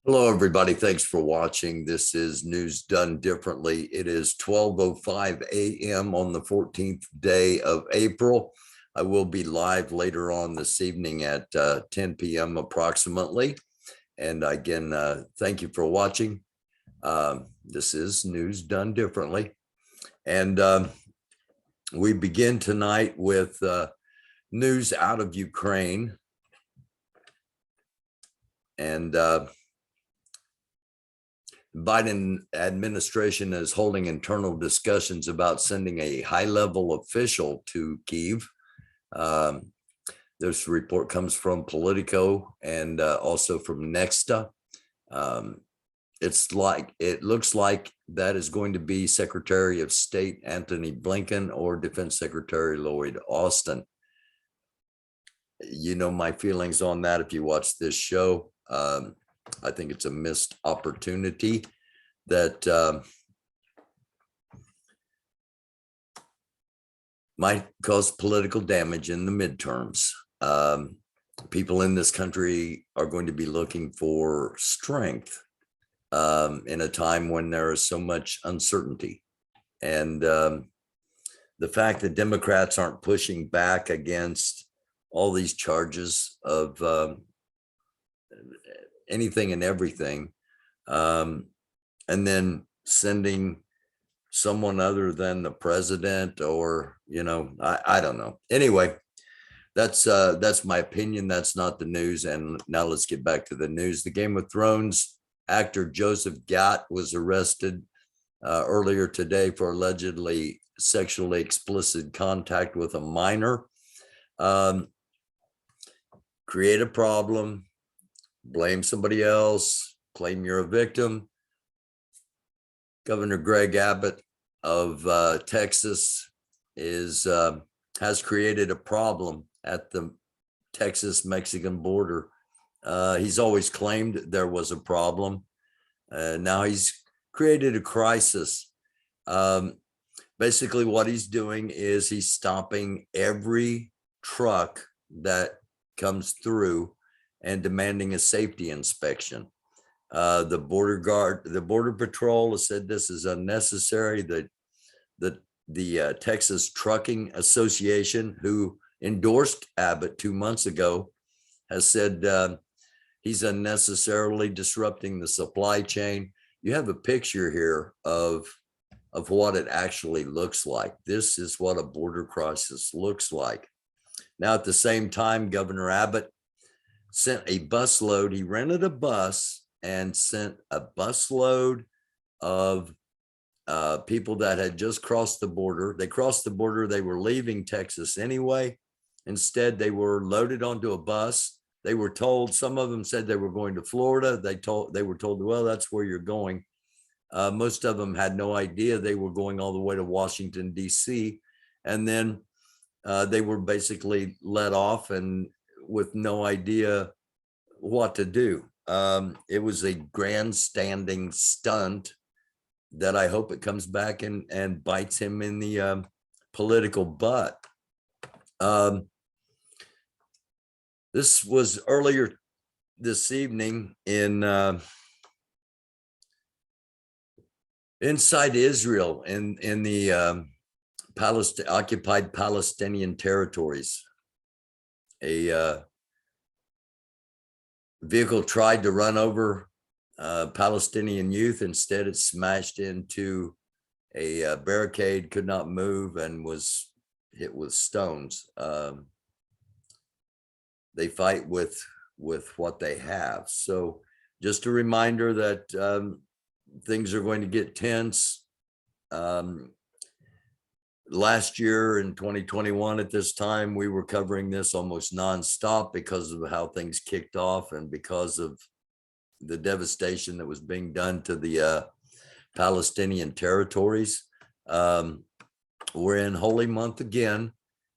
Hello, everybody. Thanks for watching. This is News Done Differently. It is 12:05 a.m. on the 14th day of April. I will be live later on this evening at 10 p.m. approximately. And again, thank you for watching. This is News Done Differently. And we begin tonight with news out of Ukraine. And Biden administration is holding internal discussions about sending a high-level official to Kyiv. This report comes from Politico and also from Nexta. It looks like that is going to be Secretary of State Antony Blinken or Defense Secretary Lloyd Austin. You know my feelings on that if you watch this show. I think it's a missed opportunity that might cause political damage in the midterms. People in this country are going to be looking for strength in a time when there is so much uncertainty. And the fact that Democrats aren't pushing back against all these charges of anything and everything, and then sending someone other than the president, or I don't know. Anyway, that's my opinion. That's not the news. And now let's get back to the news. The Game of Thrones actor Joseph Gatt was arrested earlier today for allegedly sexually explicit contact with a minor. Create a problem, blame somebody else, claim you're a victim. Governor Greg Abbott of Texas has created a problem at the Texas-Mexican border. He's always claimed there was a problem. Now he's created a crisis. Basically, what he's doing is he's stopping every truck that comes through and demanding a safety inspection. The border patrol has said this is unnecessary. The Texas Trucking Association, who endorsed Abbott 2 months ago, has said he's unnecessarily disrupting the supply chain. You have a picture here of what it actually looks like. This is what a border crisis looks like. Now, at the same time, Governor Abbott sent a busload. He rented a bus and sent a busload of people that had just crossed the border. They crossed the border. They were leaving Texas anyway. Instead, they were loaded onto a bus. They were told, some of them said they were going to Florida. They were told, well, that's where you're going. Most of them had no idea they were going all the way to Washington, D.C. And then they were basically let off and with no idea what to do. It was a grandstanding stunt that I hope it comes back and bites him in the political butt. This was earlier this evening inside Israel in the occupied Palestinian territories. A vehicle tried to run over Palestinian youth. Instead, it smashed into a barricade, could not move, and was hit with stones. They fight with what they have. So just a reminder that things are going to get tense. Last year in 2021 at this time, we were covering this almost nonstop because of how things kicked off and because of the devastation that was being done to the Palestinian territories. We're in Holy Month again,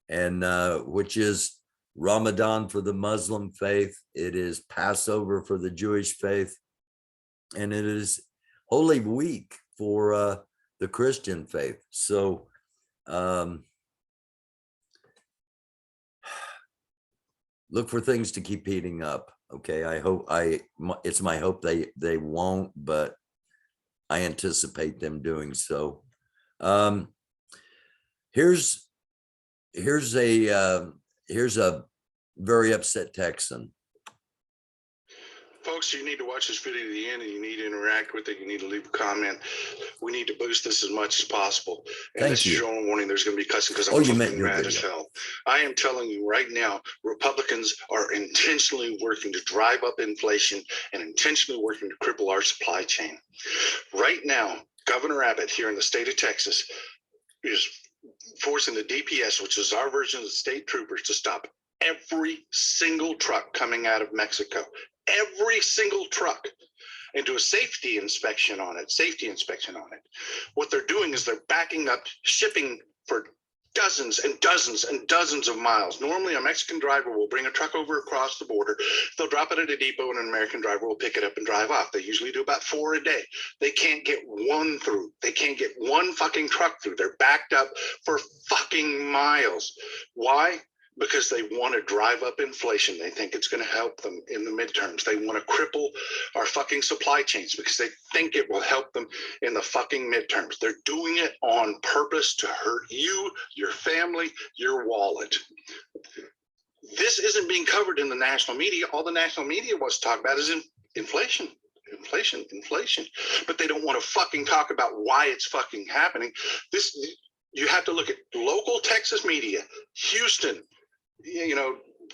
and which is Ramadan for the Muslim faith. It is Passover for the Jewish faith, and it is Holy Week for the Christian faith. So look for things to keep heating up. Okay, it's my hope they won't, but I anticipate them doing so. Here's a very upset Texan. Folks, you need to watch this video to the end, and you need to interact with it. You need to leave a comment. We need to boost this as much as possible. And this is your own warning. There's going to be cussing because I'm fucking mad as hell. I am telling you right now, Republicans are intentionally working to drive up inflation and intentionally working to cripple our supply chain. Right now, Governor Abbott here in the state of Texas is forcing the DPS, which is our version of the state troopers, to stop every single truck coming out of Mexico. Every single truck, and do a safety inspection on it. What they're doing is they're backing up shipping for dozens and dozens and dozens of miles. Normally, a Mexican driver will bring a truck over across the border. They'll drop it at a depot, and an American driver will pick it up and drive off. They usually do about 4 a day. They can't get one through. They can't get one fucking truck through. They're backed up for fucking miles. Why? Because they want to drive up inflation. They think it's going to help them in the midterms. They want to cripple our fucking supply chains because they think it will help them in the fucking midterms. They're doing it on purpose to hurt you, your family, your wallet. This isn't being covered in the national media. All the national media wants to talk about is inflation. Inflation. But they don't want to fucking talk about why it's fucking happening. You have to look at local Texas media, Houston,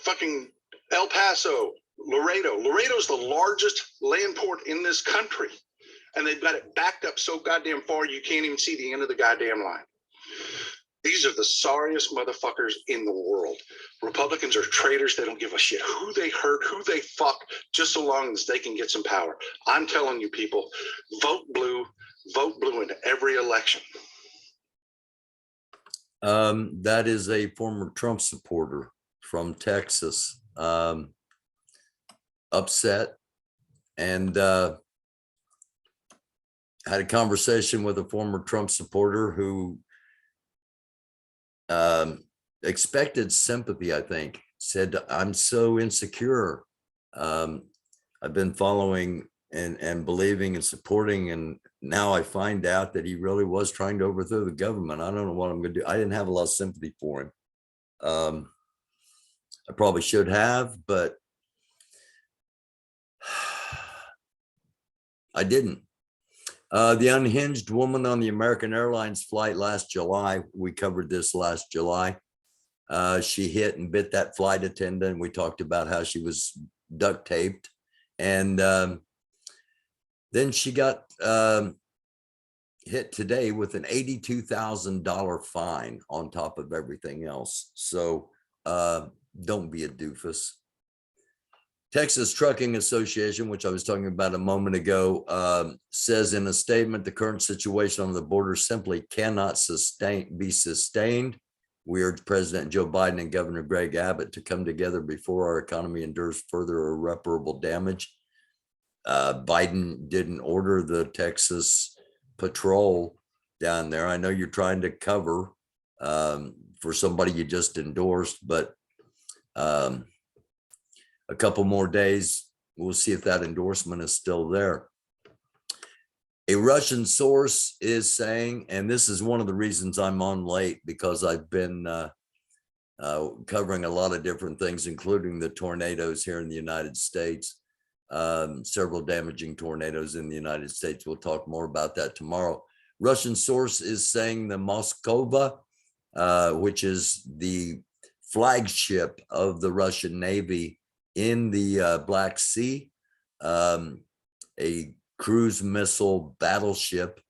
fucking El Paso, Laredo. Laredo's the largest land port in this country. And they've got it backed up so goddamn far you can't even see the end of the goddamn line. These are the sorriest motherfuckers in the world. Republicans are traitors. They don't give a shit who they hurt, who they fuck, just so long as they can get some power. I'm telling you people, vote blue in every election. That is a former Trump supporter from Texas, upset, and had a conversation with a former Trump supporter who expected sympathy, I think. Said, I'm so insecure. I've been following and believing and supporting, and now I find out that he really was trying to overthrow the government. I don't know what I'm going to do. I didn't have a lot of sympathy for him. I probably should have, but I didn't. The unhinged woman on the American Airlines flight last July, we covered this last July. She hit and bit that flight attendant. We talked about how she was duct taped, and then she got hit today with an $82,000 fine on top of everything else. So don't be a doofus. Texas Trucking Association, which I was talking about a moment ago, says in a statement, the current situation on the border simply cannot be sustained. We urge President Joe Biden and Governor Greg Abbott to come together before our economy endures further irreparable damage. Biden didn't order the Texas patrol down there. I know you're trying to cover for somebody you just endorsed, but a couple more days, we'll see if that endorsement is still there. A Russian source is saying, and this is one of the reasons I'm on late, because I've been covering a lot of different things, including the tornadoes here in the United States, several damaging tornadoes in the United States. We'll talk more about that tomorrow. Russian source is saying the Moskva, which is the flagship of the Russian Navy in the Black Sea, a cruise missile battleship,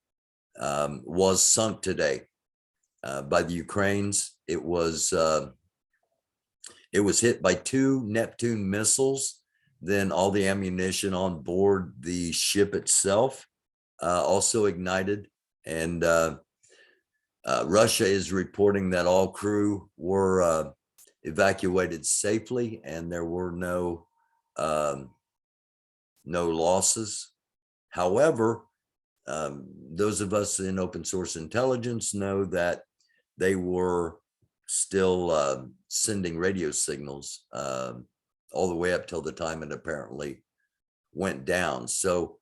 was sunk today by the Ukrainians. It was hit by 2 Neptune missiles. Then all the ammunition on board the ship itself also ignited. And Russia is reporting that all crew were evacuated safely, and there were no losses. However, those of us in open source intelligence know that they were still sending radio signals all the way up till the time it apparently went down. So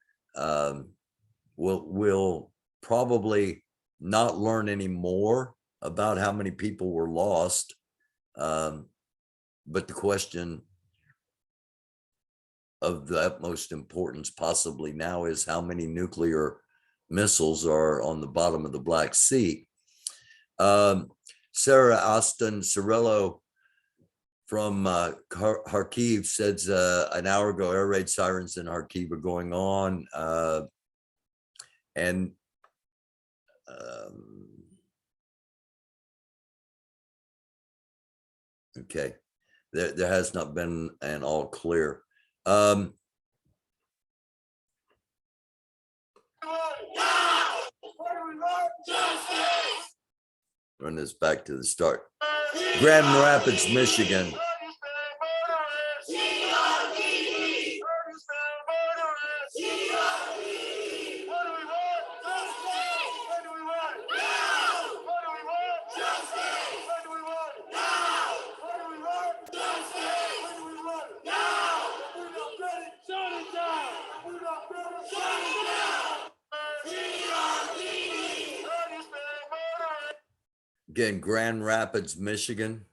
we'll probably not learn any more about how many people were lost. But the question of the utmost importance possibly now is how many nuclear missiles are on the bottom of the Black Sea. Sarah Austin Cirillo from Kharkiv says an hour ago, air raid sirens in Kharkiv are going on. Okay, there has not been an all clear. Run this back to the start. Grand Rapids, Michigan. Again, Grand Rapids, Michigan.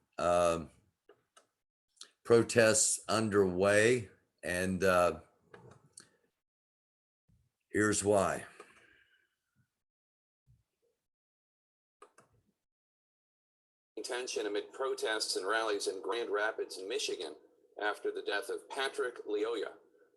Protests underway, and here's why. Tension amid protests and rallies in Grand Rapids, Michigan, after the death of Patrick Lyoya,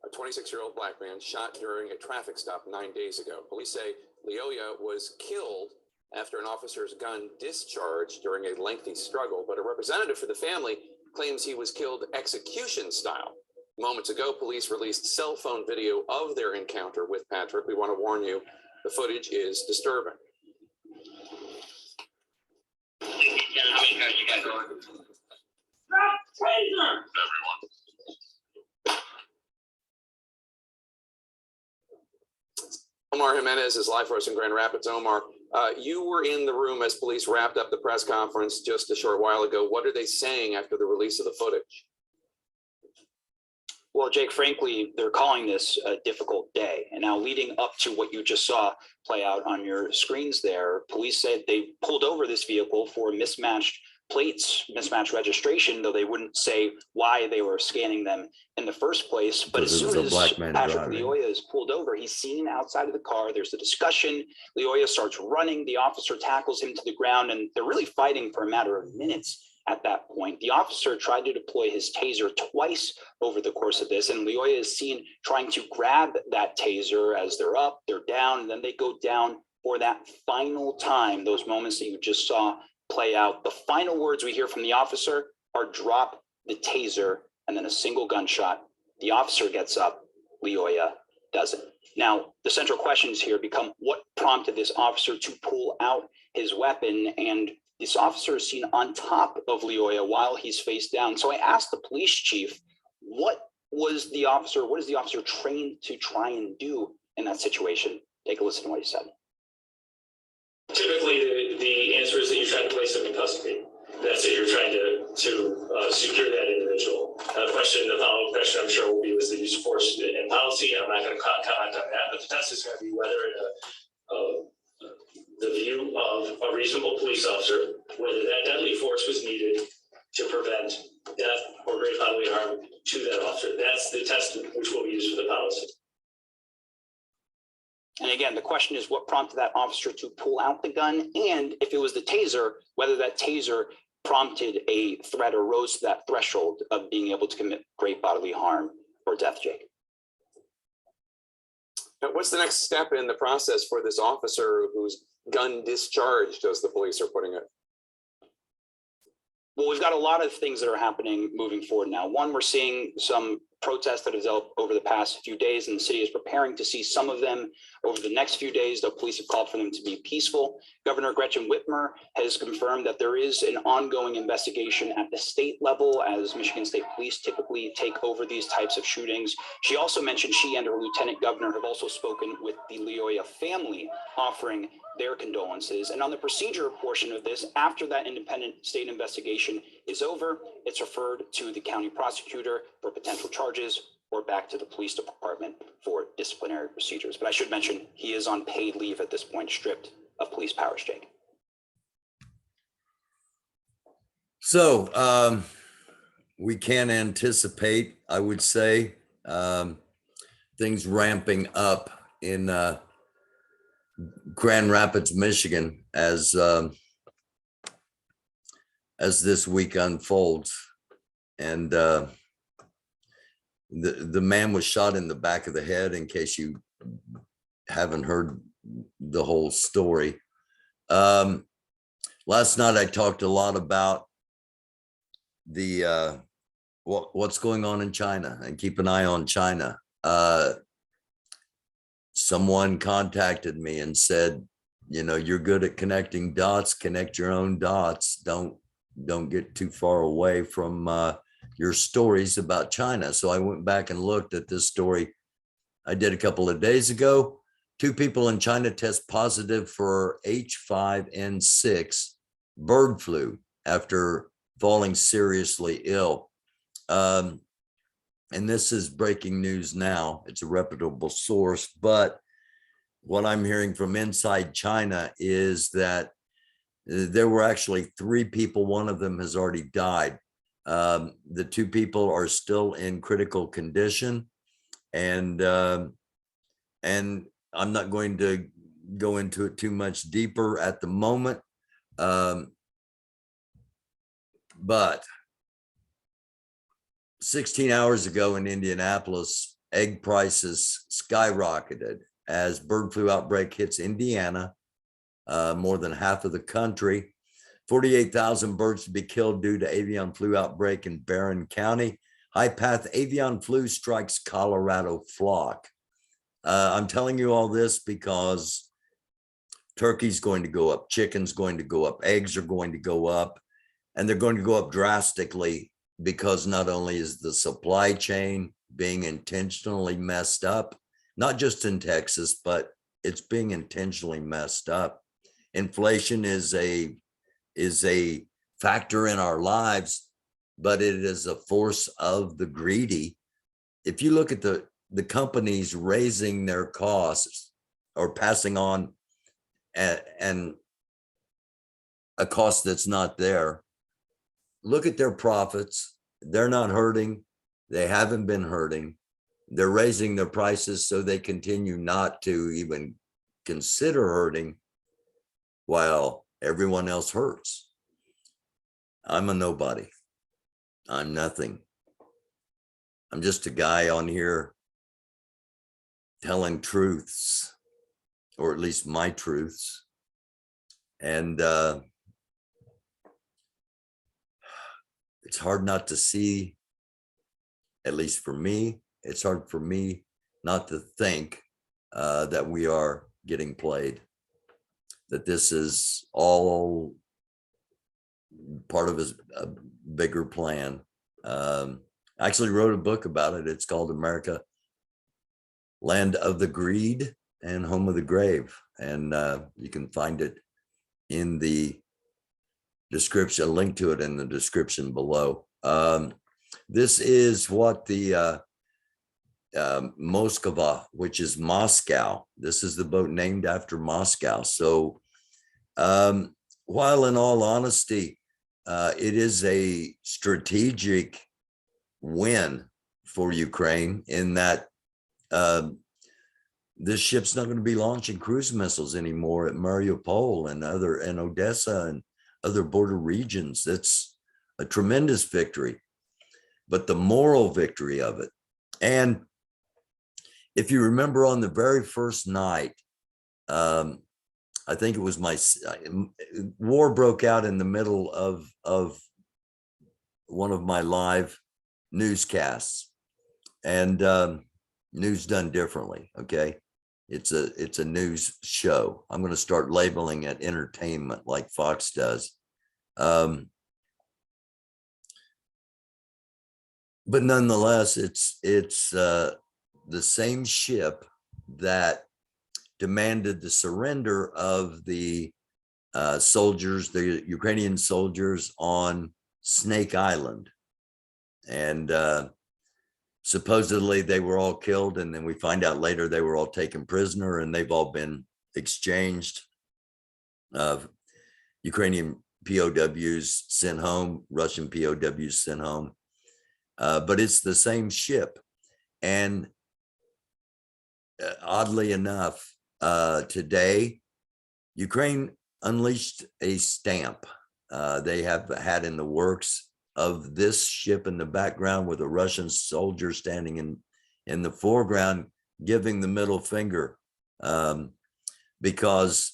a 26-year-old black man shot during a traffic stop 9 days ago. Police say Lyoya was killed after an officer's gun discharged during a lengthy struggle, but a representative for the family claims he was killed execution style. Moments ago, police released cell phone video of their encounter with Patrick. We want to warn you, the footage is disturbing. How many guys you got going? Stop taser! Everyone. Omar Jimenez is live for us in Grand Rapids. Omar, you were in the room as police wrapped up the press conference just a short while ago. What are they saying after the release of the footage? Well, Jake, frankly, they're calling this a difficult day. And now leading up to what you just saw play out on your screens there, police said they pulled over this vehicle for mismatched plates, mismatched registration, though they wouldn't say why they were scanning them in the first place. But as soon as Patrick Lyoya is pulled over, he's seen outside of the car. There's a discussion. Lyoya starts running. The officer tackles him to the ground, and they're really fighting for a matter of minutes. At that point, the officer tried to deploy his taser twice over the course of this, and Lyoya is seen trying to grab that taser as they're up, they're down, and then they go down for that final time, those moments that you just saw play out. The final words we hear from the officer are drop the taser, and then a single gunshot. The officer gets up, Lyoya doesn't. Now, the central questions here become what prompted this officer to pull out his weapon, and this officer is seen on top of Lyoya while he's face down. So I asked the police chief, what is the officer trained to try and do in that situation? Take a listen to what he said. Typically, the answer is that you're trying to place them in custody. That's it. You're trying to secure that individual. The follow-up question, I'm sure, will be was the use of force and policy. I'm not going to comment on that, but the test is going to be whether the view of a reasonable police officer, whether that deadly force was needed to prevent death or great bodily harm to that officer. That's the test which will be used for the policy. And again, the question is what prompted that officer to pull out the gun, and if it was the taser, whether that taser prompted a threat or rose to that threshold of being able to commit great bodily harm or death, Jake. Now, what's the next step in the process for this officer whose gun discharged, as the police are putting it? Well, we've got a lot of things that are happening moving forward now. One, we're seeing some protests that have developed over the past few days, and the city is preparing to see some of them over the next few days. The police have called for them to be peaceful. Governor Gretchen Whitmer has confirmed that there is an ongoing investigation at the state level, as Michigan State Police typically take over these types of shootings. She also mentioned she and her lieutenant governor have also spoken with the Lyoya family, offering their condolences. And on the procedure portion of this, after that independent state investigation is over, it's referred to the county prosecutor for potential charges or back to the police department for disciplinary procedures. But I should mention, he is on paid leave at this point, stripped of police powers, Jake. So we can anticipate, I would say, things ramping up in Grand Rapids, Michigan, as this week unfolds. And the man was shot in the back of the head, in case you haven't heard the whole story. Last night I talked a lot about the what's going on in China, and keep an eye on China. Someone contacted me and said, you know, you're good at connecting dots, connect your own dots. Don't get too far away from your stories about China. So I went back and looked at this story I did a couple of days ago. 2 people in China test positive for H5N6 bird flu after falling seriously ill. And this is breaking news now. It's a reputable source, but what I'm hearing from inside China is that there were actually 3 people. One of them has already died. The 2 people are still in critical condition, and I'm not going to go into it too much deeper at the moment. But 16 hours ago in Indianapolis, egg prices skyrocketed as bird flu outbreak hits Indiana, more than half of the country. 48,000 birds to be killed due to avian flu outbreak in Barron County. High-path avian flu strikes Colorado flock. I'm telling you all this because turkey's going to go up, chicken's going to go up, eggs are going to go up, and they're going to go up drastically, because not only is the supply chain being intentionally messed up, not just in Texas, but it's being intentionally messed up. Inflation is a factor in our lives, but it is a force of the greedy. If you look at the companies raising their costs or passing on and a cost that's not there, look at their profits. They're not hurting. They haven't been hurting. They're raising their prices so they continue not to even consider hurting, while everyone else hurts. I'm a nobody. I'm nothing. I'm just a guy on here telling truths, or at least my truths. And it's hard not to see, at least for me, it's hard for me not to think that we are getting played, that this is all part of a bigger plan. I actually wrote a book about it. It's called America, Land of the Greed and Home of the Grave. And you can find it in the description, a link to it in the description below. This is what the Moskva, which is Moscow. This is the boat named after Moscow. So while in all honesty, it is a strategic win for Ukraine, in that this ship's not going to be launching cruise missiles anymore at Mariupol and Odessa and other border regions. That's a tremendous victory, but the moral victory of it. And if you remember, on the very first night, I think it was war broke out in the middle of one of my live newscasts, and news done differently. Okay. It's a news show. I'm going to start labeling it entertainment like Fox does. But nonetheless, it's the same ship that demanded the surrender of the soldiers, the Ukrainian soldiers on Snake Island. And supposedly they were all killed. And then we find out later they were all taken prisoner and they've all been exchanged. Ukrainian POWs sent home, Russian POWs sent home. But it's the same ship. And oddly enough, today, Ukraine unleashed a stamp they have had in the works of this ship in the background with a Russian soldier standing in the foreground, giving the middle finger, because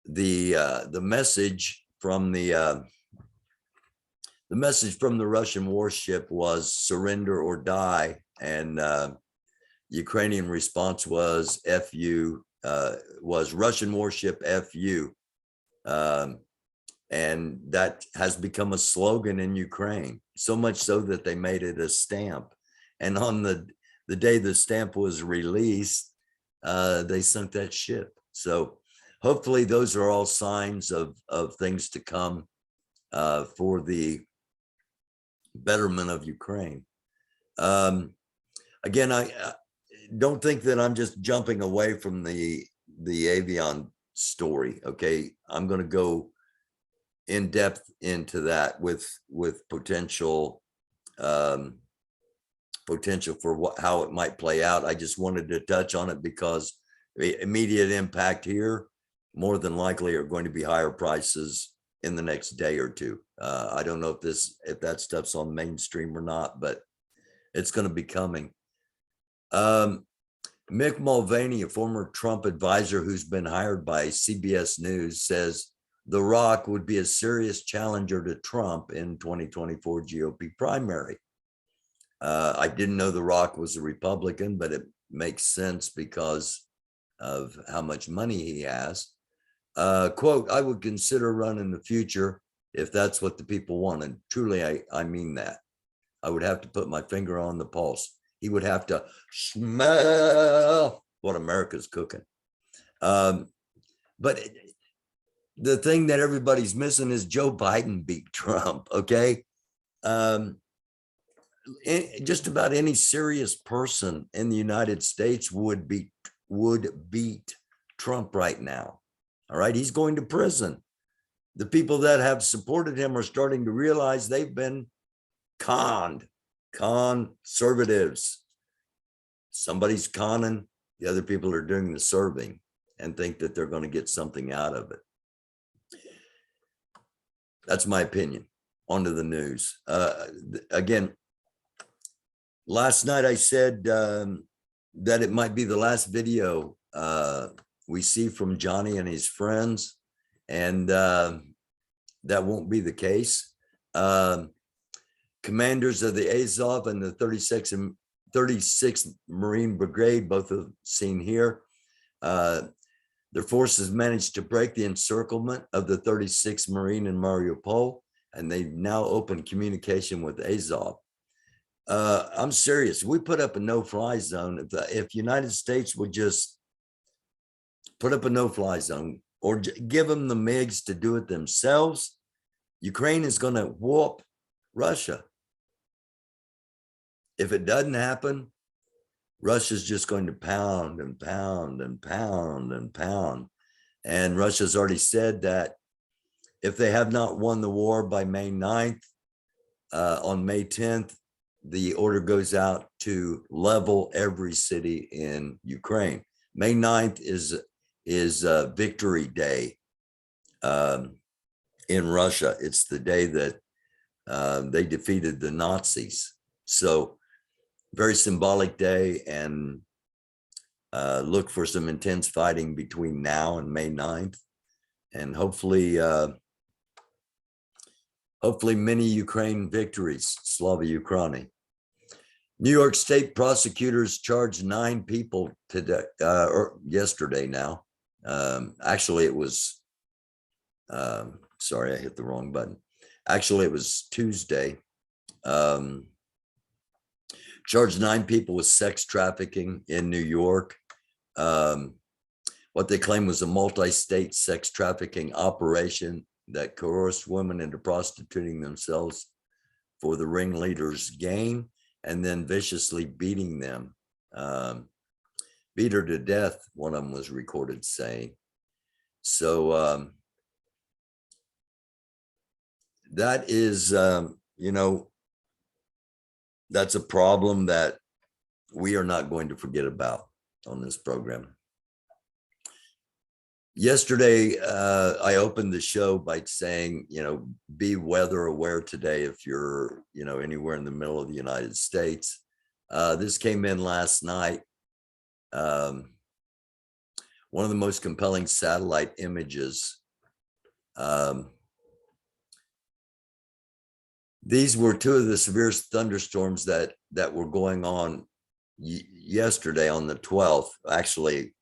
the message from the Russian warship was surrender or die, and Ukrainian response was "F-U," was Russian warship "F-U," and that has become a slogan in Ukraine. So much so that they made it a stamp. And on the day the stamp was released, they sunk that ship. So hopefully those are all signs of things to come for the betterment of Ukraine. Again, I don't think that I'm just jumping away from the Avion story. Okay, I'm going to go in depth into that with potential for how it might play out. I just wanted to touch on it because the immediate impact here more than likely are going to be higher prices in the next day or two. I don't know if that stuff's on mainstream or not, but it's going to be coming. Mick Mulvaney, a former Trump advisor who's been hired by CBS News, says The Rock would be a serious challenger to Trump in 2024 GOP primary. I didn't know The Rock was a Republican, but it makes sense because of how much money he has. Quote, I would consider running in the future if that's what the people want. And truly, I mean that. I would have to put my finger on the pulse. He would have to smell what America's cooking. But the thing that everybody's missing is Joe Biden beat Trump, okay? Just about any serious person in the United States would beat Trump right now. All right, he's going to prison. The people that have supported him are starting to realize they've been conned. Conservatives. Somebody's conning, the other people are doing the serving and think that they're going to get something out of it. That's my opinion. On to the news. Again, last night I said that it might be the last video we see from Johnny and his friends, and that won't be the case. Commanders of the Azov and the 36th Marine Brigade, both are seen here. Their forces managed to break the encirclement of the 36th Marine in Mariupol, and they've now opened communication with Azov. I'm serious. We put up a no-fly zone. If United States would just put up a no-fly zone or give them the MiGs to do it themselves, Ukraine is going to whoop Russia. If it doesn't happen, Russia's just going to pound and pound and pound and pound. And Russia's already said that if they have not won the war by May 9th, on May 10th, the order goes out to level every city in Ukraine. May 9th is Victory Day in Russia. It's the day that they defeated the Nazis. So very symbolic day, and look for some intense fighting between now and May 9th. And hopefully many Ukraine victories. Slava Ukraini. New York State prosecutors charged 9 people today, or yesterday now. Actually, it was, sorry, I hit the wrong button. Actually, it was Tuesday. Charged 9 people with sex trafficking in New York. What they claim was a multi-state sex trafficking operation that coerced women into prostituting themselves for the ringleader's gain, and then viciously beating them. Beat her to death, one of them was recorded saying. So that is, that's a problem that we are not going to forget about on this program. Yesterday, I opened the show by saying, be weather aware today if you're, anywhere in the middle of the United States. This came in last night. One of the most compelling satellite images. These were two of the severest thunderstorms that were going on yesterday on the 12th, actually,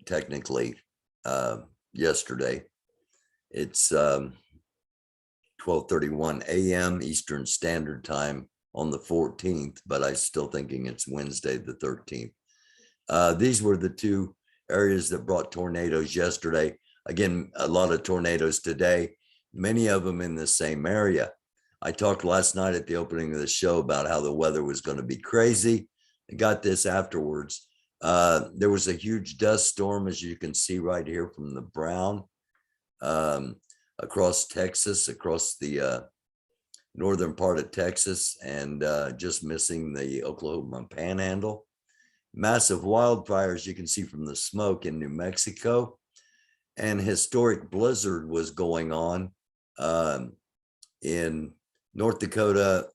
technically, yesterday. It's 12:31 a.m. Eastern Standard Time on the 14th, but I'm still thinking it's Wednesday the 13th. These were the two areas that brought tornadoes yesterday. Again, a lot of tornadoes today, many of them in the same area. I talked last night at the opening of the show about how the weather was going to be crazy. I got this afterwards. There was a huge dust storm, as you can see right here from the brown, across Texas, across the northern part of Texas, and just missing the Oklahoma Panhandle. Massive wildfires you can see from the smoke in New Mexico, and historic blizzard was going on in North Dakota,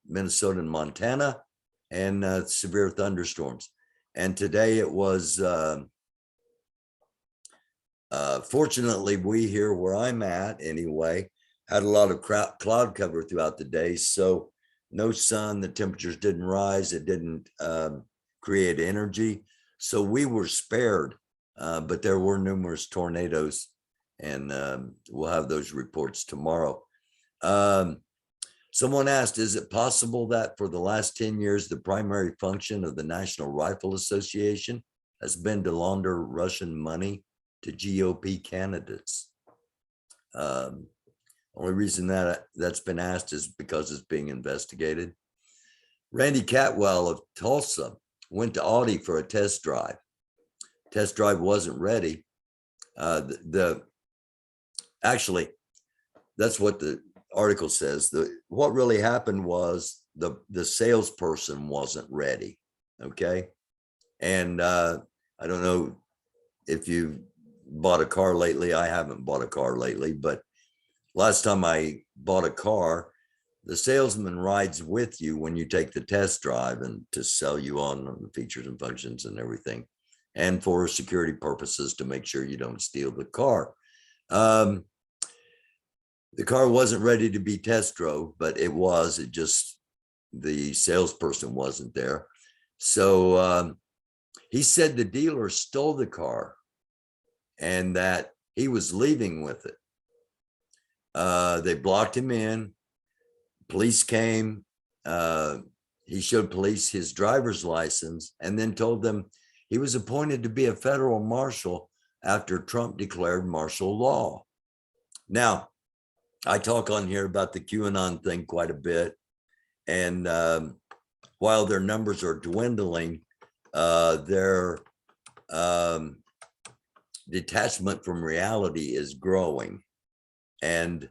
Minnesota, and Montana, and severe thunderstorms. And today it was, fortunately, we here where I'm at anyway, had a lot of cloud cover throughout the day. So no sun, the temperatures didn't rise, it didn't create energy. So we were spared, but there were numerous tornadoes, and we'll have those reports tomorrow. Someone asked, is it possible that for the last 10 years, the primary function of the National Rifle Association has been to launder Russian money to GOP candidates? Only reason that's been asked is because it's being investigated. Randy Catwell of Tulsa went to Audi for a test drive. Test drive wasn't ready. Actually, that's what the article says. What really happened was the salesperson wasn't ready. Okay. And I don't know if you bought a car lately. I haven't bought a car lately, but last time I bought a car, the salesman rides with you when you take the test drive and to sell you on the features and functions and everything, and for security purposes to make sure you don't steal the car. The car wasn't ready to be test drove, but it was. It just, the salesperson wasn't there. So he said the dealer stole the car and that he was leaving with it. They blocked him in. Police came. He showed police his driver's license and then told them he was appointed to be a federal marshal after Trump declared martial law. Now, I talk on here about the QAnon thing quite a bit. And while their numbers are dwindling, their detachment from reality is growing. And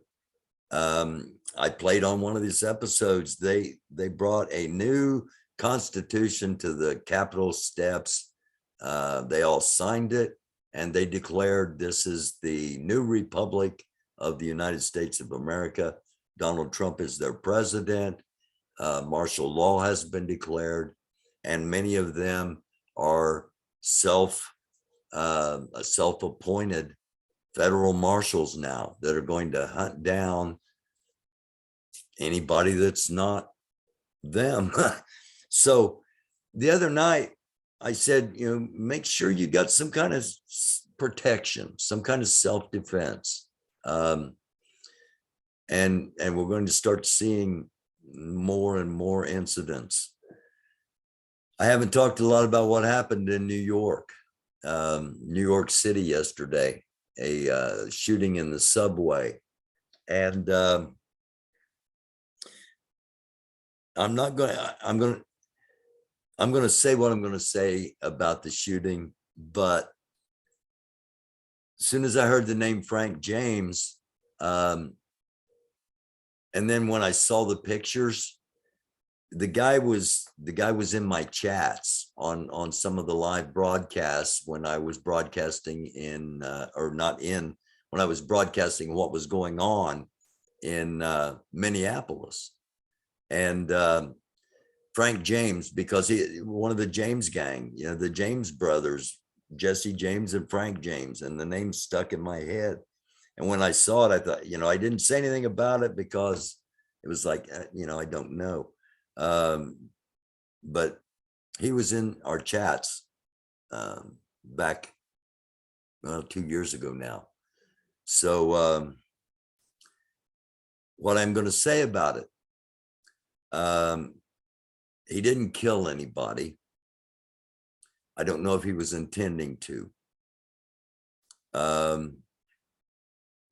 I played on one of these episodes. They brought a new constitution to the Capitol steps. They all signed it, and they declared this is the new republic of the United States of America. Donald Trump is their president. Martial law has been declared, and many of them are self-appointed federal marshals now that are going to hunt down anybody that's not them. So the other night I said, make sure you got some kind of protection, some kind of self-defense. And we're going to start seeing more and more incidents. I haven't talked a lot about what happened in New York City yesterday. shooting in the subway. And I'm going to say what I'm going to say about the shooting, but as soon as I heard the name Frank James, and then when I saw the pictures, the guy was in my chats on some of the live broadcasts when I was broadcasting when I was broadcasting what was going on in Minneapolis. And Frank James, because one of the James gang, the James brothers, Jesse James and Frank James, and the name stuck in my head. And when I saw it, I thought, I didn't say anything about it because it was like, I don't know. But he was in our chats back 2 years ago now. So what I'm going to say about it, he didn't kill anybody. I don't know if he was intending to.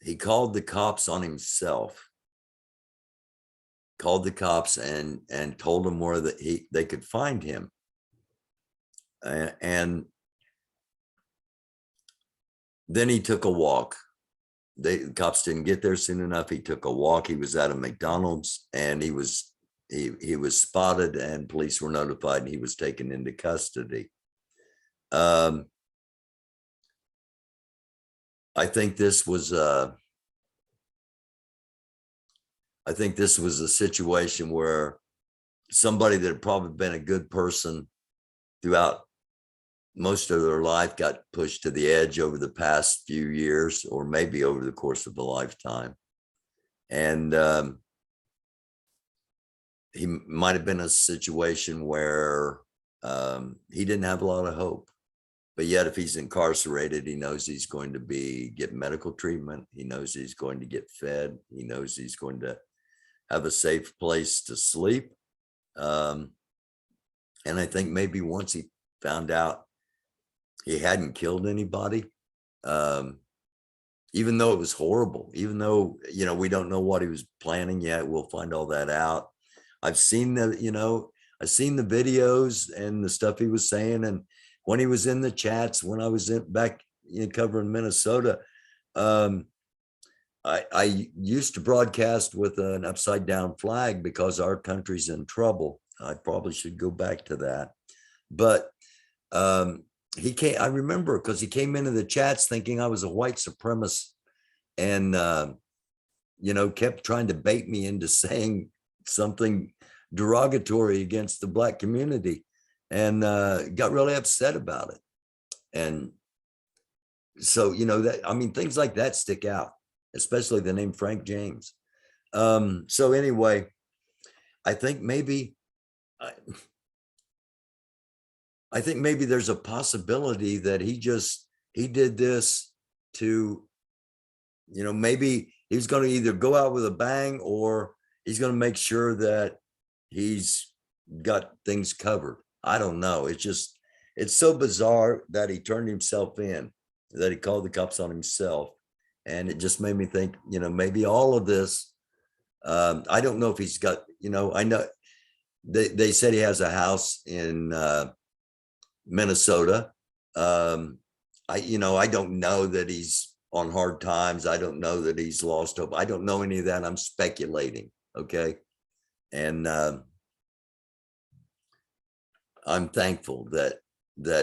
He called the cops on himself. Called the cops and told them where they could find him. And then he took a walk. The cops didn't get there soon enough. He took a walk. He was at a McDonald's and he was spotted and police were notified and he was taken into custody. I think this was a situation where somebody that had probably been a good person throughout most of their life got pushed to the edge over the past few years, or maybe over the course of a lifetime. And he might have been a situation where he didn't have a lot of hope. But yet, if he's incarcerated, he knows he's going to get medical treatment. He knows he's going to get fed. He knows he's going to have a safe place to sleep. And I think maybe once he found out he hadn't killed anybody, even though it was horrible, even though, we don't know what he was planning yet, we'll find all that out. I've seen the videos and the stuff he was saying. And when he was in the chats, when I was back covering Minnesota, I used to broadcast with an upside down flag because our country's in trouble. I probably should go back to that. But I remember because he came into the chats thinking I was a white supremacist and, kept trying to bait me into saying something derogatory against the Black community. And got really upset about it. And so, things like that stick out, especially the name Frank James. So anyway, I think maybe there's a possibility that he did this to, maybe he's going to either go out with a bang or he's going to make sure that he's got things covered. I don't know. It's so bizarre that he turned himself in, that he called the cops on himself. And it just made me think, maybe all of this, I don't know if he's got, I know they said he has a house in Minnesota. I don't know that he's on hard times. I don't know that he's lost hope. I don't know any of that. I'm speculating. Okay. And, I'm thankful that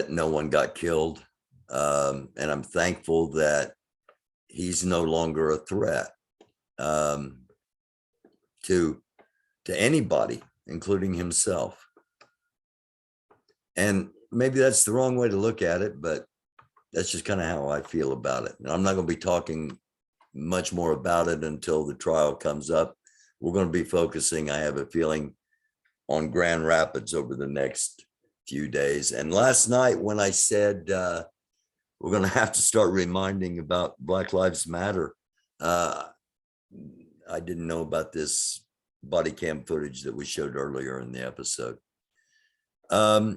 no one got killed. And I'm thankful that he's no longer a threat to anybody, including himself. And maybe that's the wrong way to look at it, but that's just kind of how I feel about it. And I'm not going to be talking much more about it until the trial comes up. We're going to be focusing, I have a feeling, on Grand Rapids over the next few days. And last night when I said we're going to have to start reminding about Black Lives Matter, I didn't know about this body cam footage that we showed earlier in the episode. I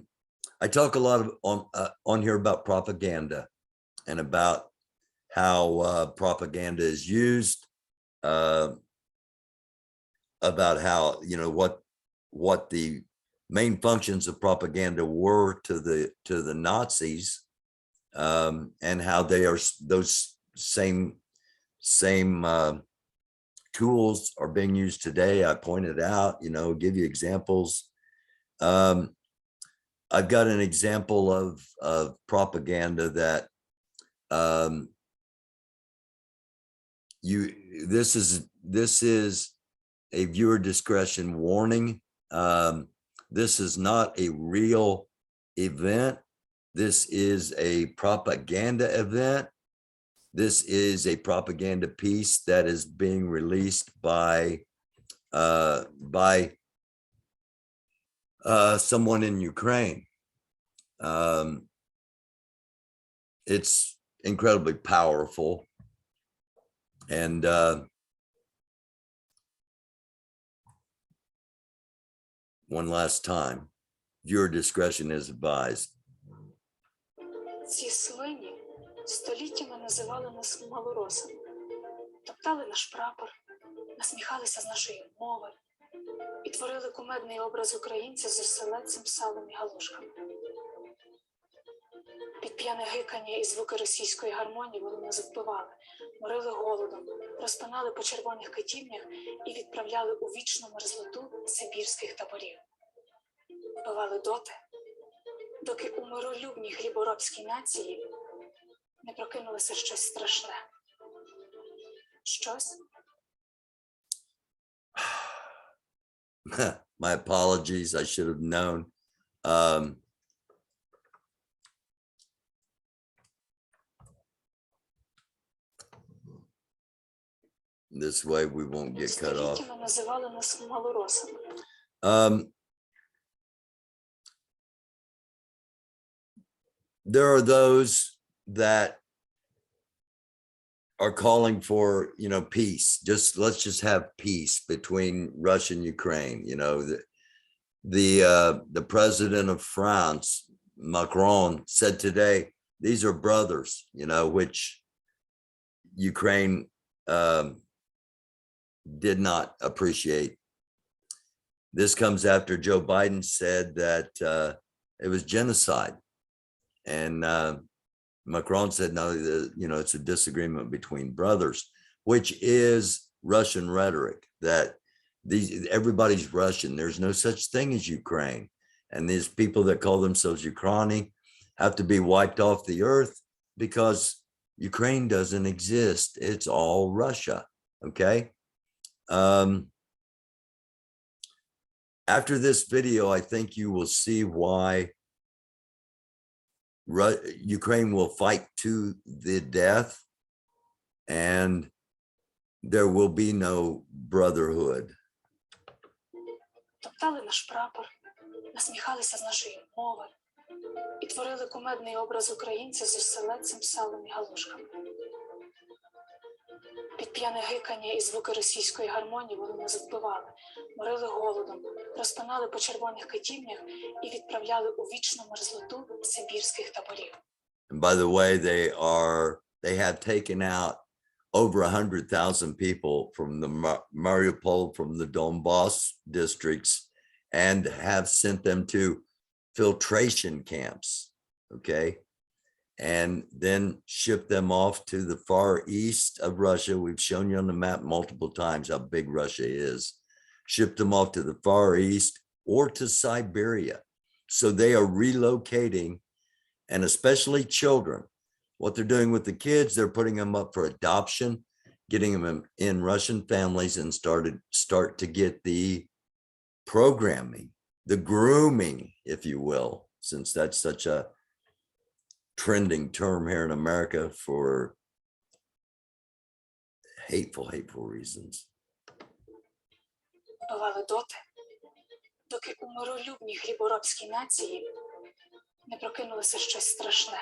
talk a lot on here about propaganda and about how propaganda is used, about how, you know, what the main functions of propaganda were to the Nazis, and how they are, those same tools are being used today. I pointed out, you know, give you examples. I've got an example of propaganda that this is a viewer discretion warning. This is not a real event. This is a propaganda event. This is a propaganda piece that is being released by someone in Ukraine. It's incredibly powerful. And one last time, viewer discretion is advised. Ці свині століттями називали нас малоросами, топтали наш прапор, насміхалися з нашої мови і творили кумедний образ українця з оселедцем, салом і галушками. Під п'яне гикання і звуки російської гармонії вони нас вбивали, морили голодом, розпинали по червоних китівнях і відправляли у вічну мерзлоту сибірських таборів. Вбивали доки у миролюбній хліборобській нації не прокинулося щось страшне. Щось? My apologies, I should have known. This way we won't get cut off. Століттями називали нас малоросами. There are those that are calling for, you know, peace. Let's just have peace between Russia and Ukraine. You know, the president of France, Macron, said today, these are brothers, you know, which Ukraine did not appreciate. This comes after Joe Biden said that it was genocide. And Macron said, no, you know, it's a disagreement between brothers, which is Russian rhetoric, that everybody's Russian. There's no such thing as Ukraine. And these people that call themselves Ukraini have to be wiped off the earth because Ukraine doesn't exist. It's all Russia. Okay. After this video, I think you will see why Ukraine will fight to the death, and there will be no brotherhood. Топтали наш прапор, насміхалися з нашої мови і творили кумедний образ українця з оселедцем, салом і галушками. Під п'яне гикання і звуки російської гармонії вони нас вбивали, морили голодом, розпинали по червоних китівнях і відправляли у вічну мерзлоту сибірських таборів. And by the way, they have taken out over 100,000 people from the Mariupol, from the Donbass districts, and have sent them to filtration camps, okay? And then ship them off to the far east of Russia. We've shown you on the map multiple times how big Russia is. Ship them off to the far east or to Siberia. So they are relocating, and especially children. What they're doing with the kids, they're putting them up for adoption, getting them in Russian families, and start to get the programming, the grooming, if you will, since that's such a trending term here in America for hateful reasons. Вбивали доки у миролюбній хліборобській нації не прокинулося щось страшне.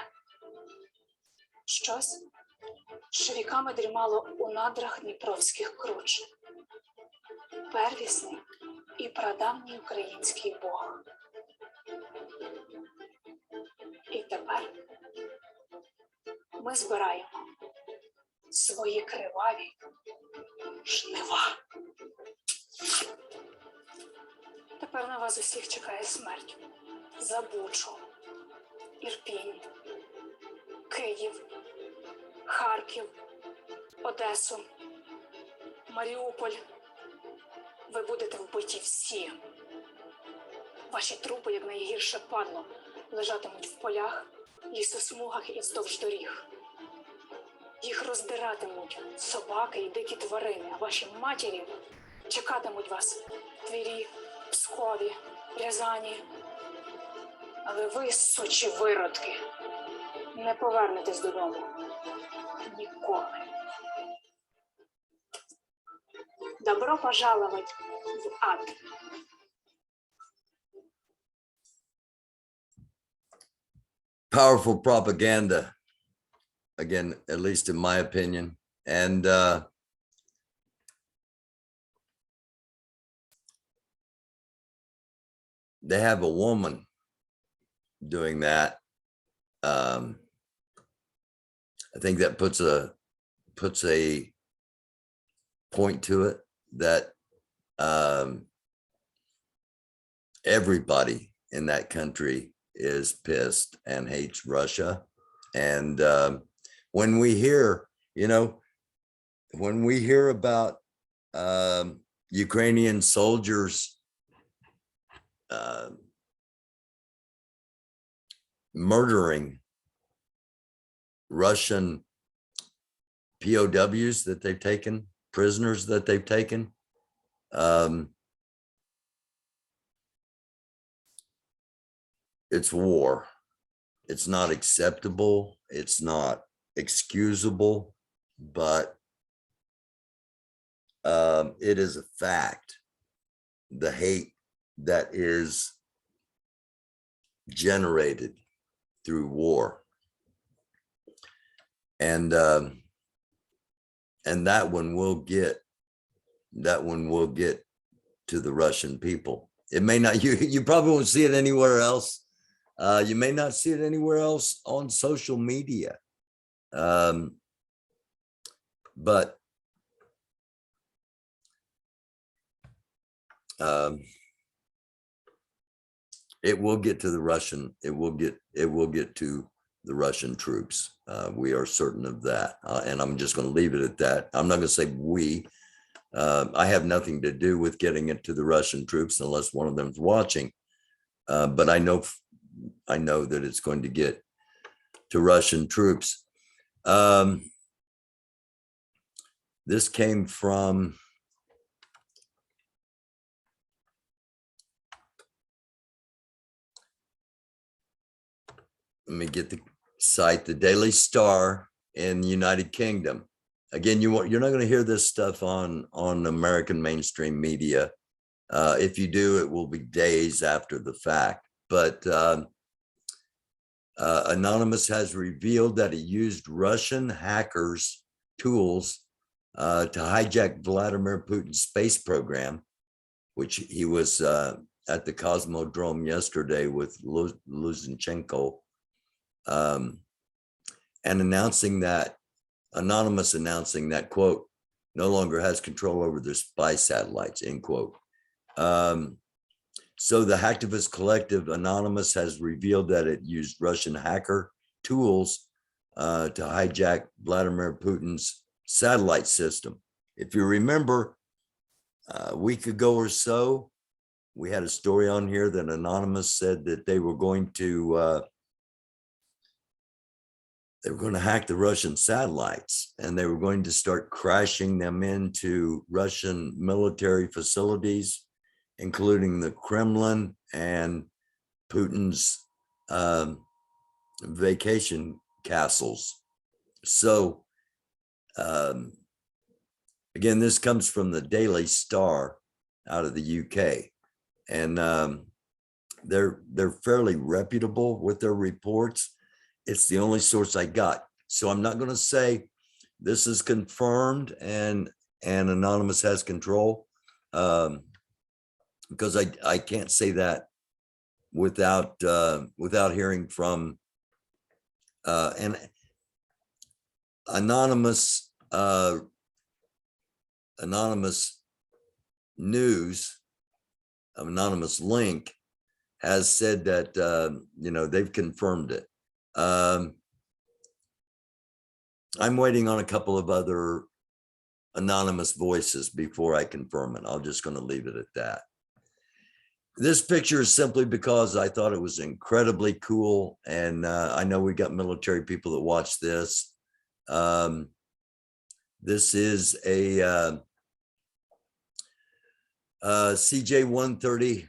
Щось, що віками дрімало у надрах дніпровських круч. Первісний і прадавній український Бог. І тепер ми збираємо свої криваві жнива. Тепер на вас усіх чекає смерть. За Бучу, Ірпінь, Київ, Харків, Одесу, Маріуполь. Ви будете вбиті всі. Ваші трупи, як найгірше падло, лежатимуть в полях, лісосмугах і вздовж доріг. Їх роздиратимуть собаки і дикі тварини, а ваші матері чекатимуть вас в Твірі, Пскові, Рязані. Але ви, сучі виродки, не повернетесь додому. Ніколи. Добро пожаловать в ад. Powerful propaganda, again, at least in my opinion. And they have a woman doing that. I think that puts a point to it that everybody in that country is pissed and hates Russia. And when we hear, when we hear about Ukrainian soldiers murdering Russian POWs that they've taken, prisoners that they've taken, it's war. It's not acceptable. It's not excusable, but it is a fact. The hate that is generated through war. And that one will get to the Russian people. It may not, you probably won't see it anywhere else. You may not see it anywhere else on social media. But it will get to the Russian, it will get to the Russian troops. We are certain of that. And I'm just going to leave it at that. I'm not going to say we. I have nothing to do with getting it to the Russian troops unless one of them's watching. But I know that it's going to get to Russian troops. This came from let me get the site, the Daily Star in the United Kingdom. Again, you're not going to hear this stuff on American mainstream media. If you do, it will be days after the fact. But Anonymous has revealed that he used Russian hackers' tools to hijack Vladimir Putin's space program, which he was at the Cosmodrome yesterday with Luzhenchenko, and Anonymous announcing that, quote, no longer has control over their spy satellites, end quote. So the hacktivist collective Anonymous has revealed that it used Russian hacker tools to hijack Vladimir Putin's satellite system. If you remember, a week ago or so, we had a story on here that Anonymous said that they were going to hack the Russian satellites, and they were going to start crashing them into Russian military facilities, including the Kremlin and Putin's vacation castles. So again, this comes from the Daily Star out of the UK, and they're fairly reputable with their reports. It's the only source I got. So I'm not going to say this is confirmed and Anonymous has control, because I can't say that without hearing from and Anonymous anonymous news, anonymous link, has said that, they've confirmed it. I'm waiting on a couple of other anonymous voices before I confirm it. I'm just going to leave it at that. This picture is simply because I thought it was incredibly cool. And I know we got military people that watch this. This is a CJ-130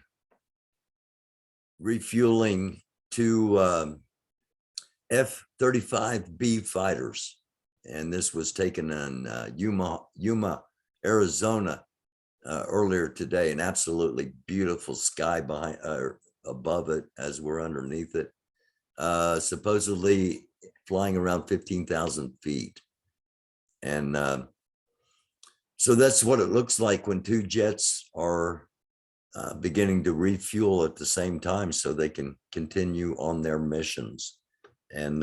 refueling to F-35B fighters. And this was taken in Yuma, Arizona earlier today. An absolutely beautiful sky behind, above it as we're underneath it. Supposedly flying around 15,000 feet. And so that's what it looks like when two jets are beginning to refuel at the same time so they can continue on their missions. And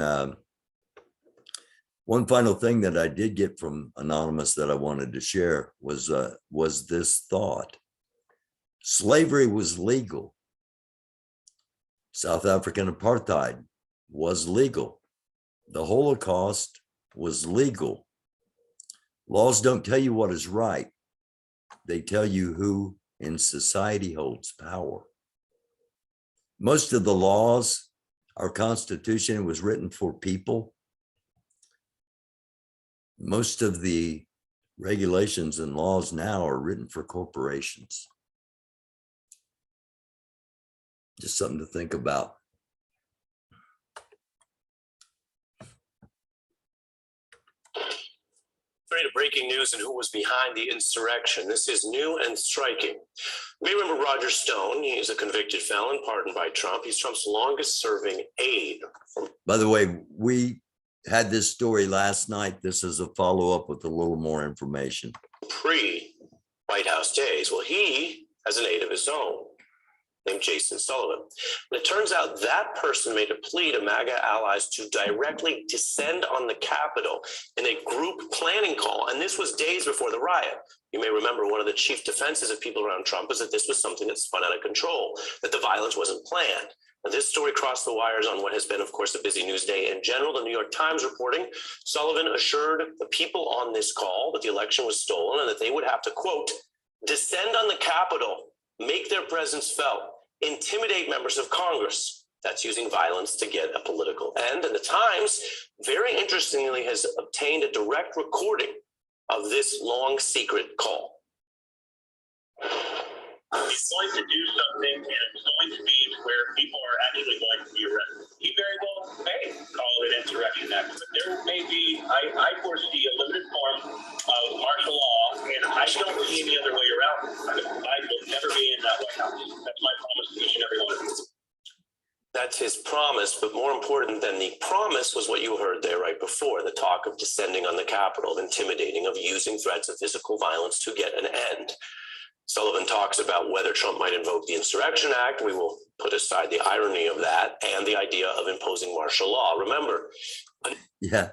one final thing that I did get from Anonymous that I wanted to share was this thought. Slavery was legal. South African apartheid was legal. The Holocaust was legal. Laws don't tell you what is right. They tell you who in society holds power. Most of the laws, our Constitution was written for people. Most of the regulations and laws now are written for corporations. Just something to think about. Straight to breaking news and who was behind the insurrection. This is new and striking. You may remember Roger Stone. He is a convicted felon pardoned by Trump. He's Trump's longest serving aide. By the way, we had this story last night. This is a follow-up with a little more information. Pre-White House days. Well, he has an aide of his own named Jason Sullivan. And it turns out that person made a plea to MAGA allies to directly descend on the Capitol in a group planning call. And this was days before the riot. You may remember one of the chief defenses of people around Trump was that this was something that spun out of control, that the violence wasn't planned. Now, this story crossed the wires on what has been, of course, a busy news day in general. The New York Times reporting Sullivan assured the people on this call that the election was stolen and that they would have to, quote, descend on the Capitol, make their presence felt, intimidate members of Congress. That's using violence to get a political end. And the Times, very interestingly, has obtained a direct recording of this long secret call. He's going to do something, and it's going to be where people are actually going to be arrested. He very well may call it insurrection act, but there may be, I foresee a limited form of martial law, and I don't see any other way around it. I will never be in that White House. That's my promise to each and every one of you. That's his promise, but more important than the promise was what you heard there right before, the talk of descending on the Capitol, of intimidating, of using threats of physical violence to get an end. Sullivan talks about whether Trump might invoke the Insurrection Act. We will put aside the irony of that and the idea of imposing martial law. Remember. Yeah,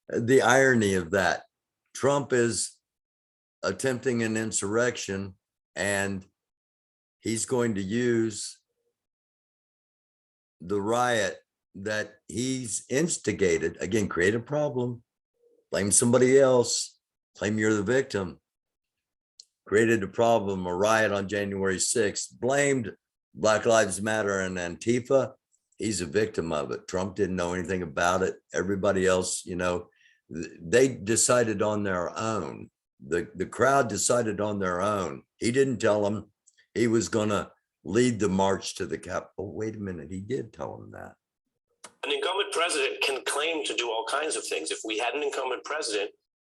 the irony of that. Trump is attempting an insurrection and he's going to use the riot that he's instigated. Again, create a problem, blame somebody else, claim you're the victim. Created a problem, a riot on January 6th, blamed Black Lives Matter and Antifa. He's a victim of it. Trump didn't know anything about it. Everybody else, they decided on their own. The crowd decided on their own. He didn't tell them he was going to lead the march to the Capitol. Oh, wait a minute. He did tell them that. An incumbent president can claim to do all kinds of things. If we had an incumbent president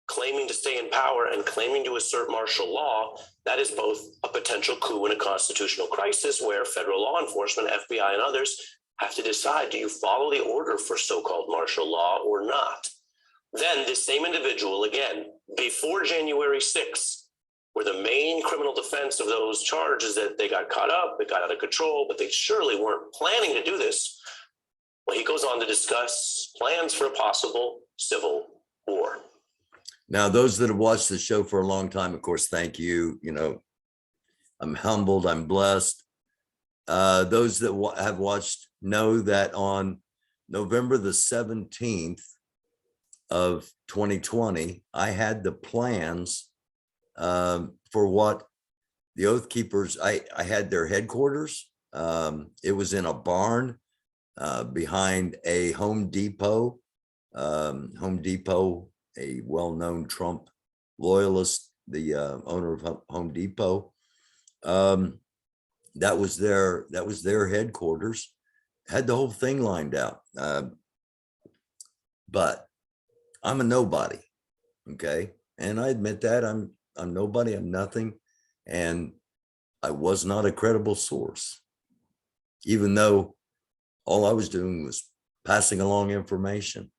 claiming to stay in power and claiming to assert martial law, that is both a potential coup and a constitutional crisis where federal law enforcement, FBI, and others have to decide, do you follow the order for so-called martial law or not? Then this same individual, again, before January 6th, where the main criminal defense of those charges that they got caught up, it got out of control, but they surely weren't planning to do this. Well, he goes on to discuss plans for a possible civil war. Now, those that have watched the show for a long time, of course, thank you. You know, I'm humbled, I'm blessed. Those that have watched know that on November the 17th of 2020, I had the plans for what the Oath Keepers, I had their headquarters. It was in a barn behind a Home Depot. Home Depot, a well-known Trump loyalist, the owner of Home Depot. That was their headquarters. Had the whole thing lined out. But I'm a nobody, okay? And I admit that I'm nobody, I'm nothing. And I was not a credible source, even though all I was doing was passing along information.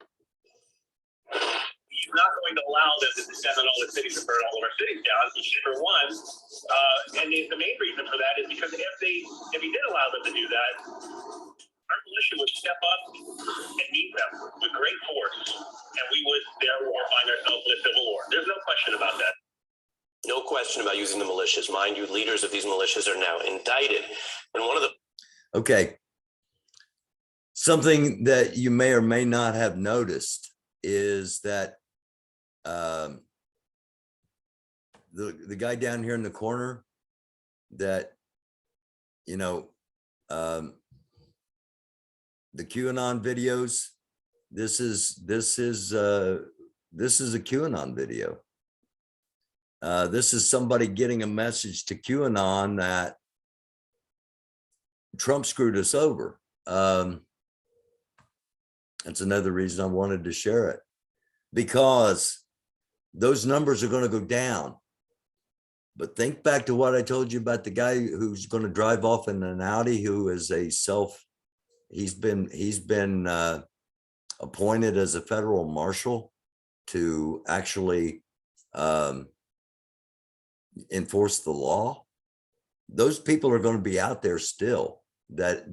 He's not going to allow them to descend on all the cities and burn all of our cities down, for one. And the main reason for that is because if he did allow them to do that, our militia would step up and meet them with great force, and we would therefore find ourselves in a civil war. There's no question about that. No question about using the militias. Mind you, leaders of these militias are now indicted. And one of the Okay. Something that you may or may not have noticed is that the guy down here in the corner that, you know, the QAnon videos, this is a QAnon video. This is somebody getting a message to QAnon that Trump screwed us over. That's another reason I wanted to share it, because those numbers are going to go down. But think back to what I told you about the guy who's going to drive off in an Audi, who is he's been appointed as a federal marshal to actually enforce the law. Those people are going to be out there still, that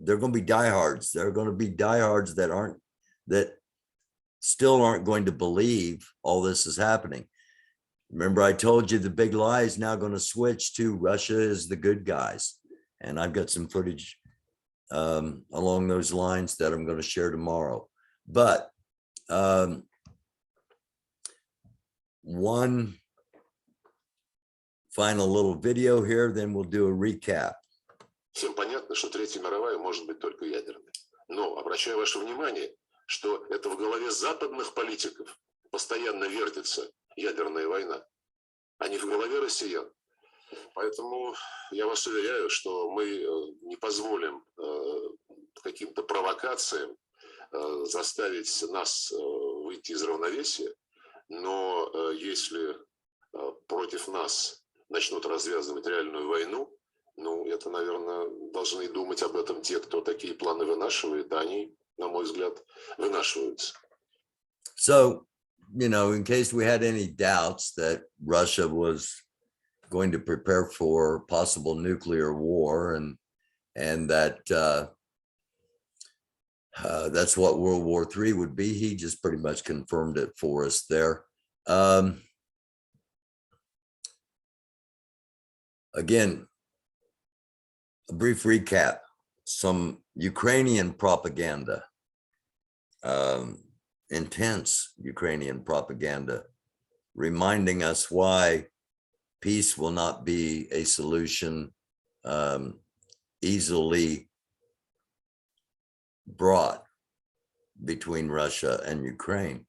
they're going to be diehards. They're going to be diehards that still aren't going to believe all this is happening. Remember, I told you the big lie is now going to switch to Russia is the good guys. And I've got some footage along those lines that I'm going to share tomorrow. But one final little video here, then we'll do a recap. Всем понятно, что Третья мировая может быть только ядерной. Но обращаю ваше внимание, что это в голове западных политиков постоянно вертится ядерная война, а не в голове россиян. Поэтому я вас уверяю, что мы не позволим каким-то провокациям заставить нас выйти из равновесия. Но если против нас начнут развязывать реальную войну, ну, это, наверное, должны думать об этом те, кто такие планы вынашивает, а они, на мой взгляд, вынашиваются. So, you know, in case we had any doubts that Russia was going to prepare for possible nuclear war, and that that's what World War III would be, he just pretty much confirmed it for us there. Again, a brief recap, some Ukrainian propaganda, intense Ukrainian propaganda, reminding us why peace will not be a solution easily brought between Russia and Ukraine.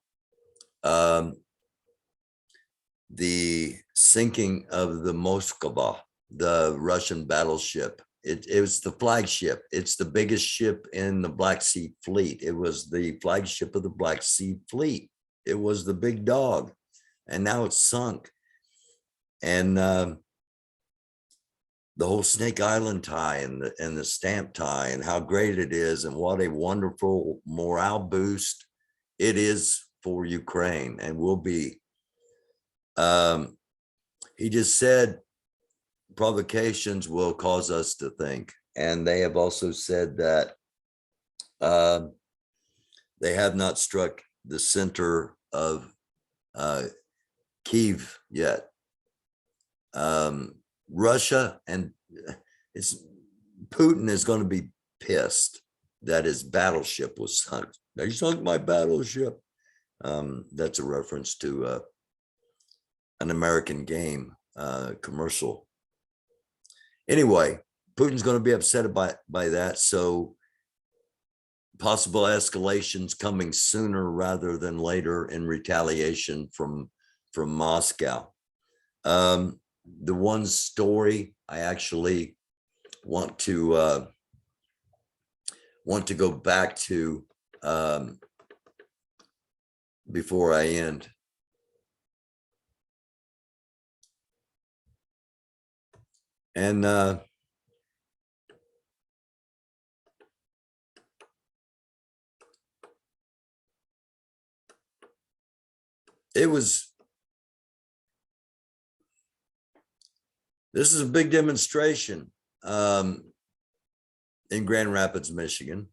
The sinking of the Moskva, the Russian battleship, it was the flagship. It's the biggest ship in the Black Sea Fleet. It was the flagship of the Black Sea Fleet. It was the big dog, and now it's sunk. And the whole Snake Island tie and the stamp tie and how great it is and what a wonderful morale boost it is for Ukraine and will be. He just said provocations will cause us to think. And they have also said that they have not struck the center of Kyiv yet. Russia and Putin is going to be pissed that his battleship was sunk. They sunk my battleship. That's a reference to an American game commercial. Anyway, Putin's going to be upset by that. So possible escalations coming sooner rather than later in retaliation from Moscow. The one story I actually want to go back to before I end. And this is a big demonstration in Grand Rapids, Michigan.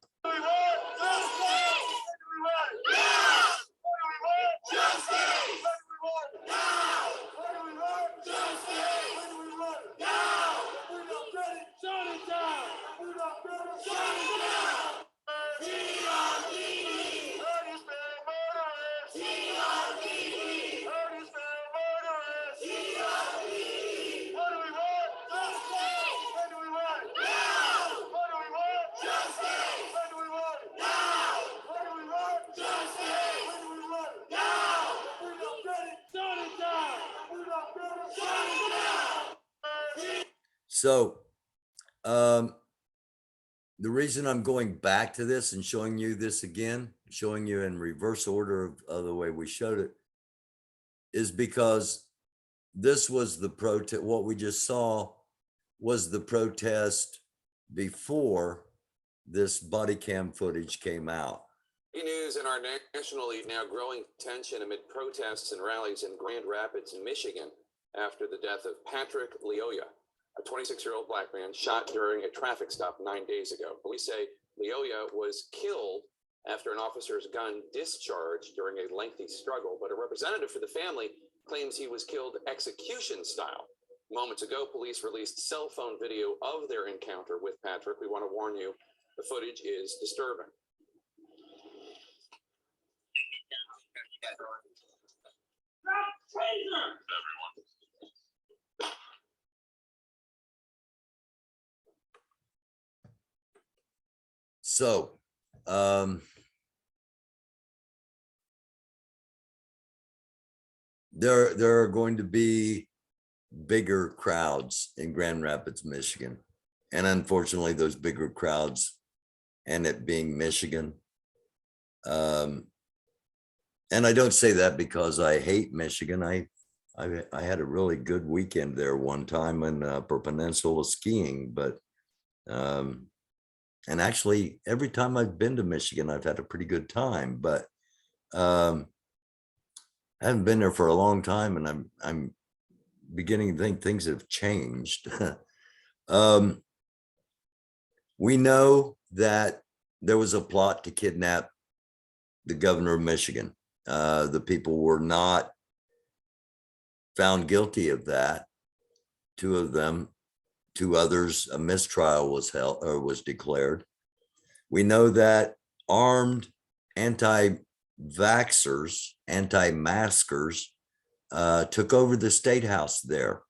So the reason I'm going back to this and showing you this again, showing you in reverse order of the way we showed it, is because this was the protest. What we just saw was the protest before this body cam footage came out. News in our national lead now: growing tension amid protests and rallies in Grand Rapids, Michigan, after the death of Patrick Leoya, a 26-year-old black man shot during a traffic stop 9 days ago. Police say Leoya was killed after an officer's gun discharged during a lengthy struggle, but a representative for the family claims he was killed execution style. Moments ago, police released cell phone video of their encounter with Patrick. We want to warn you, the footage is disturbing. So, there are going to be bigger crowds in Grand Rapids, Michigan. And unfortunately, those bigger crowds, and it being Michigan. And I don't say that because I hate Michigan. I had a really good weekend there one time in Upper Peninsula skiing, but and actually every time I've been to Michigan, I've had a pretty good time, but I haven't been there for a long time, and I'm beginning to think things have changed. We know that there was a plot to kidnap the governor of Michigan. The people were not found guilty of that. Two of them, two others, a mistrial was held or was declared. We know that armed anti-vaxxers, anti-maskers took over the state house there.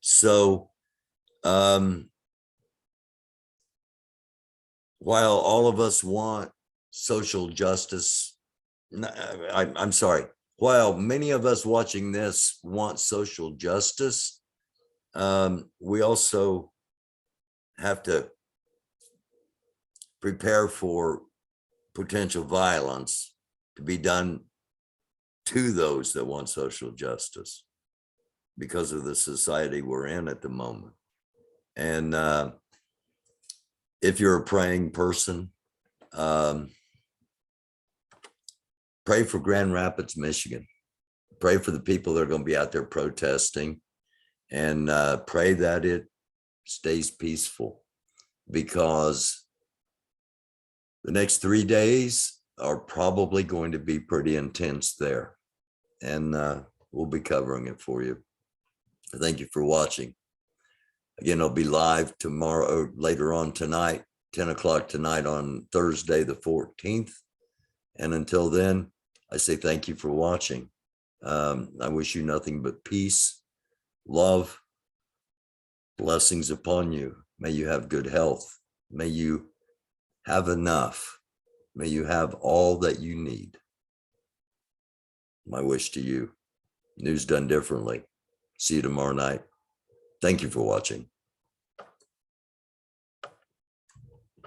So while all of us want social justice, I'm sorry, while many of us watching this want social justice, we also have to prepare for potential violence to be done to those that want social justice because of the society we're in at the moment. And if you're a praying person, pray for Grand Rapids, Michigan. Pray for the people that are going to be out there protesting, and pray that it stays peaceful, because the next 3 days are probably going to be pretty intense there. and we'll be covering it for you. Thank you for watching. Again, I'll be live tomorrow, or later on tonight, 10 o'clock tonight on Thursday, the 14th. And until then, I say thank you for watching. I wish you nothing but peace, love, blessings upon you. May you have good health. May you have enough. May you have all that you need. My wish to you. News done differently. See you tomorrow night. Thank you for watching.